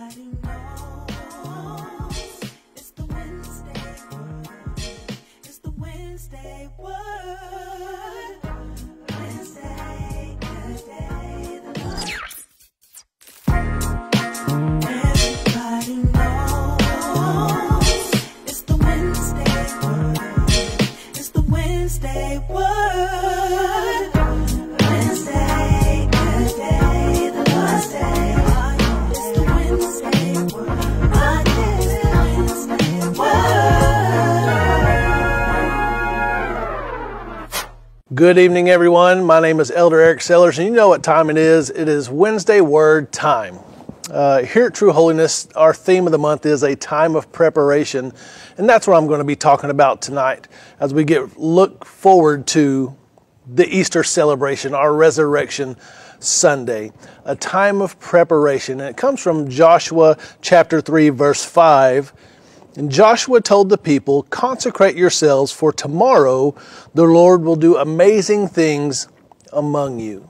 Everybody knows it's the Wednesday word. It's the Wednesday word. Wednesday, good day, the Lord. Everybody knows it's the Wednesday word. It's the Wednesday word. Wednesday, good day, the Lord's day. Good evening, everyone. My name is Elder Eric Sellers, and you know what time it is. It is Wednesday Word time. Here at True Holiness, our theme of the month is a time of preparation, and that's what I'm going to be talking about tonight as we look forward to the Easter celebration, our Resurrection Sunday, a time of preparation. And it comes from Joshua chapter 3, verse 5. And Joshua told the people, "Consecrate yourselves, for tomorrow the Lord will do amazing things among you."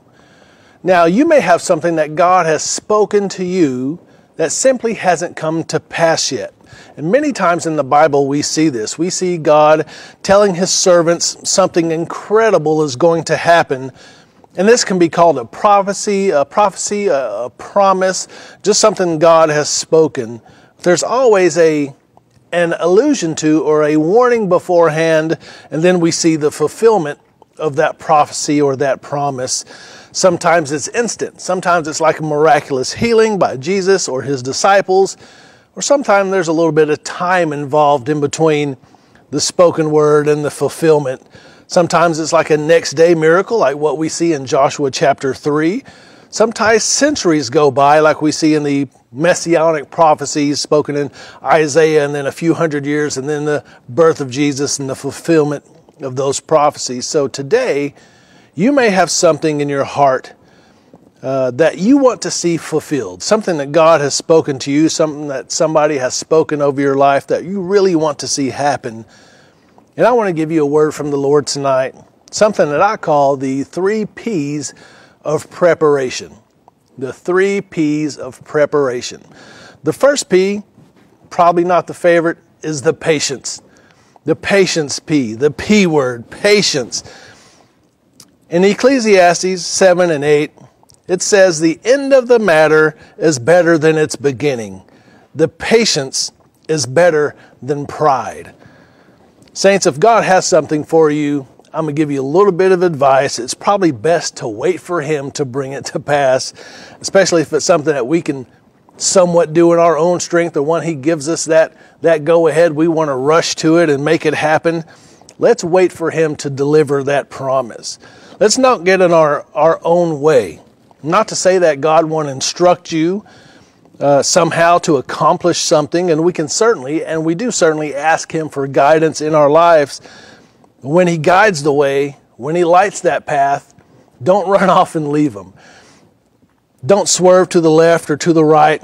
Now, you may have something that God has spoken to you that simply hasn't come to pass yet. And many times in the Bible we see this. We see God telling his servants something incredible is going to happen. And this can be called a prophecy, a promise, just something God has spoken. There's always an allusion to or a warning beforehand, and then we see the fulfillment of that prophecy or that promise. Sometimes it's instant. Sometimes it's like a miraculous healing by Jesus or his disciples, or sometimes there's a little bit of time involved in between the spoken word and the fulfillment. Sometimes it's like a next day miracle, like what we see in Joshua chapter 3. Sometimes centuries go by, like we see in the messianic prophecies spoken in Isaiah, and then a few hundred years, and then the birth of Jesus and the fulfillment of those prophecies. So today, you may have something in your heart that you want to see fulfilled, something that God has spoken to you, something that somebody has spoken over your life that you really want to see happen. And I want to give you a word from the Lord tonight, something that I call the 3 P's of preparation. The 3 P's of preparation. The first P, probably not the favorite, is the patience. The patience P, the P word, patience. In Ecclesiastes 7 and 8, it says, "The end of the matter is better than its beginning. The patience is better than pride." Saints, if God has something for you, I'm going to give you a little bit of advice. It's probably best to wait for him to bring it to pass, especially if it's something that we can somewhat do in our own strength, or when he gives us that go ahead, we want to rush to it and make it happen. Let's wait for him to deliver that promise. Let's not get in our own way. Not to say that God won't instruct you somehow to accomplish something, and we can certainly, and we do certainly ask him for guidance in our lives. When he guides the way, when he lights that path, don't run off and leave him. Don't swerve to the left or to the right,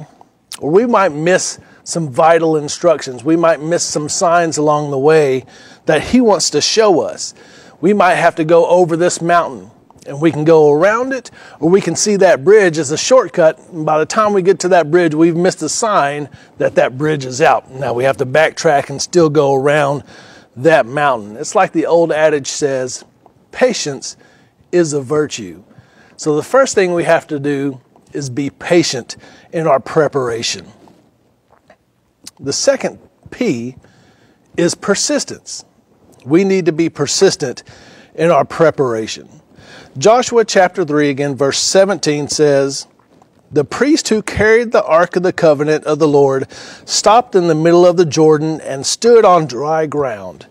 or we might miss some vital instructions. We might miss some signs along the way that he wants to show us. We might have to go over this mountain, and we can go around it, or we can see that bridge as a shortcut. And by the time we get to that bridge, we've missed a sign that that bridge is out. Now we have to backtrack and still go around that mountain. It's like the old adage says, patience is a virtue. So the first thing we have to do is be patient in our preparation. The second P is persistence. We need to be persistent in our preparation. Joshua chapter 3, again, verse 17 says, "The priest who carried the ark of the covenant of the Lord stopped in the middle of the Jordan and stood on dry ground,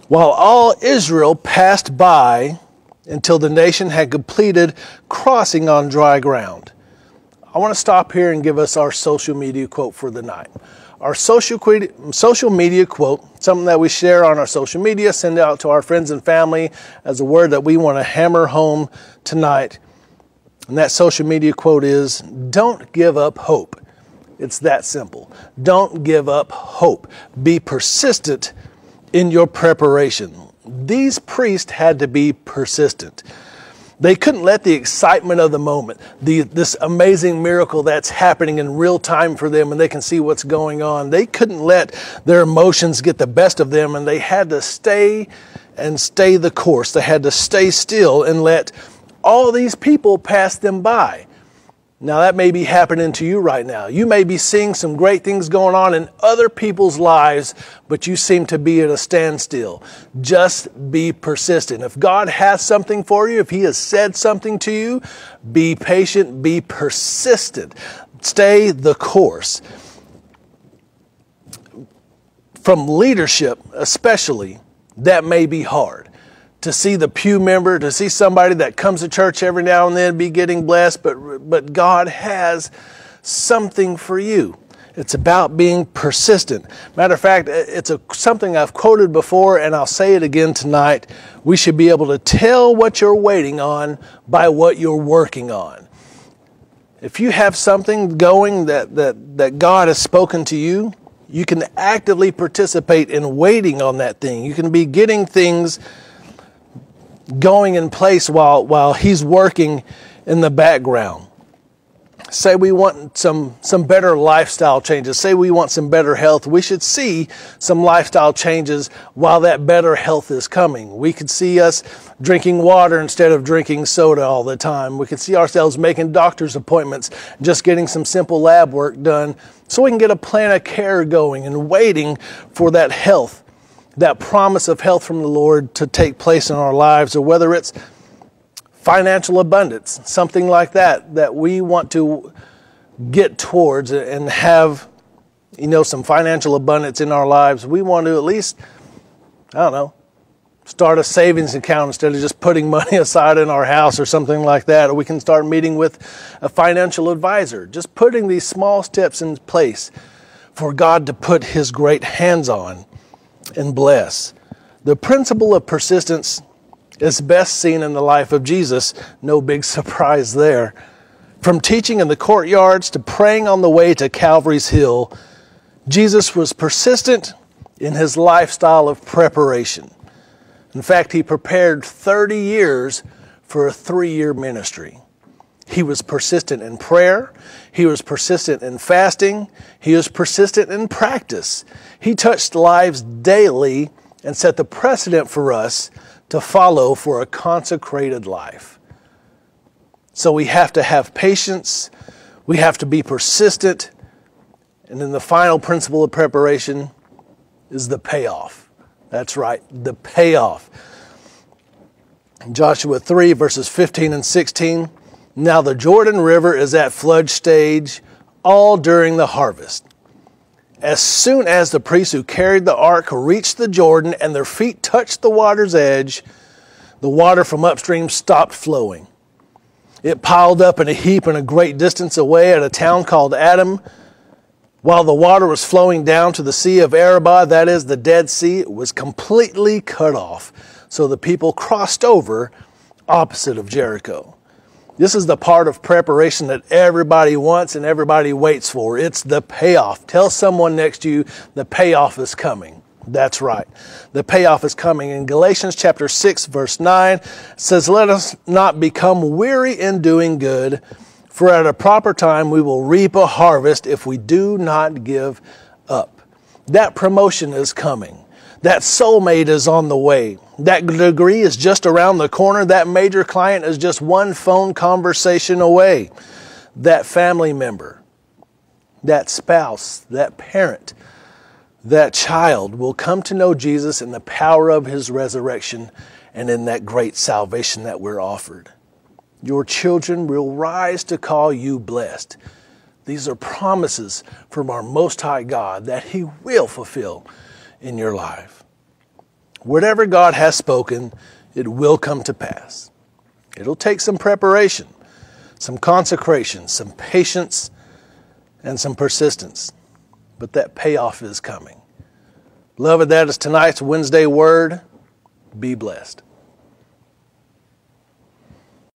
while all Israel passed by until the nation had completed crossing on dry ground." I want to stop here and give us our social media quote for the night. Our social media quote, something that we share on our social media, send out to our friends and family as a word that we want to hammer home tonight. And that social media quote is, "Don't give up hope." It's that simple. Don't give up hope. Be persistent in your preparation. These priests had to be persistent. They couldn't let the excitement of the moment, this amazing miracle that's happening in real time for them and they can see what's going on. They couldn't let their emotions get the best of them, and they had to stay the course. They had to stay still and let all these people pass them by. Now that may be happening to you right now. You may be seeing some great things going on in other people's lives, but you seem to be at a standstill. Just be persistent. If God has something for you, if He has said something to you, be patient, be persistent. Stay the course. From leadership especially, that may be hard. To see the pew member, to see somebody that comes to church every now and then be getting blessed, but God has something for you. It's about being persistent. Matter of fact, it's something I've quoted before, and I'll say it again tonight. We should be able to tell what you're waiting on by what you're working on. If you have something going that God has spoken to you, you can actively participate in waiting on that thing. You can be getting things going in place while He's working in the background. Say we want some better lifestyle changes. Say we want some better health. We should see some lifestyle changes while that better health is coming. We could see us drinking water instead of drinking soda all the time. We could see ourselves making doctor's appointments, just getting some simple lab work done so we can get a plan of care going and waiting for that health, that promise of health from the Lord to take place in our lives, or whether it's financial abundance, something like that we want to get towards and have, some financial abundance in our lives. We want to at least, start a savings account instead of just putting money aside in our house or something like that. Or we can start meeting with a financial advisor, just putting these small steps in place for God to put His great hands on and bless. The principle of persistence is best seen in the life of Jesus. No big surprise there. From teaching in the courtyards to praying on the way to Calvary's Hill, Jesus was persistent in His lifestyle of preparation. In fact, He prepared 30 years for a 3-year ministry. He was persistent in prayer. He was persistent in fasting. He was persistent in practice. He touched lives daily and set the precedent for us to follow for a consecrated life. So we have to have patience. We have to be persistent. And then the final principle of preparation is the payoff. That's right, the payoff. Joshua 3, verses 15 and 16. Now the Jordan River is at flood stage all during the harvest. As soon as the priests who carried the ark reached the Jordan and their feet touched the water's edge, the water from upstream stopped flowing. It piled up in a heap in a great distance away at a town called Adam. While the water was flowing down to the Sea of Arabah, that is the Dead Sea, it was completely cut off. So the people crossed over opposite of Jericho. This is the part of preparation that everybody wants and everybody waits for. It's the payoff. Tell someone next to you the payoff is coming. That's right. The payoff is coming. In Galatians chapter 6, verse 9, it says, "Let us not become weary in doing good, for at a proper time we will reap a harvest if we do not give up." That promotion is coming. That soulmate is on the way. That degree is just around the corner. That major client is just one phone conversation away. That family member, that spouse, that parent, that child will come to know Jesus in the power of His resurrection and in that great salvation that we're offered. Your children will rise to call you blessed. These are promises from our Most High God that He will fulfill in your life. Whatever God has spoken, it will come to pass. It'll take some preparation, some consecration, some patience, and some persistence. But that payoff is coming. Beloved, that is tonight's Wednesday Word. Be blessed.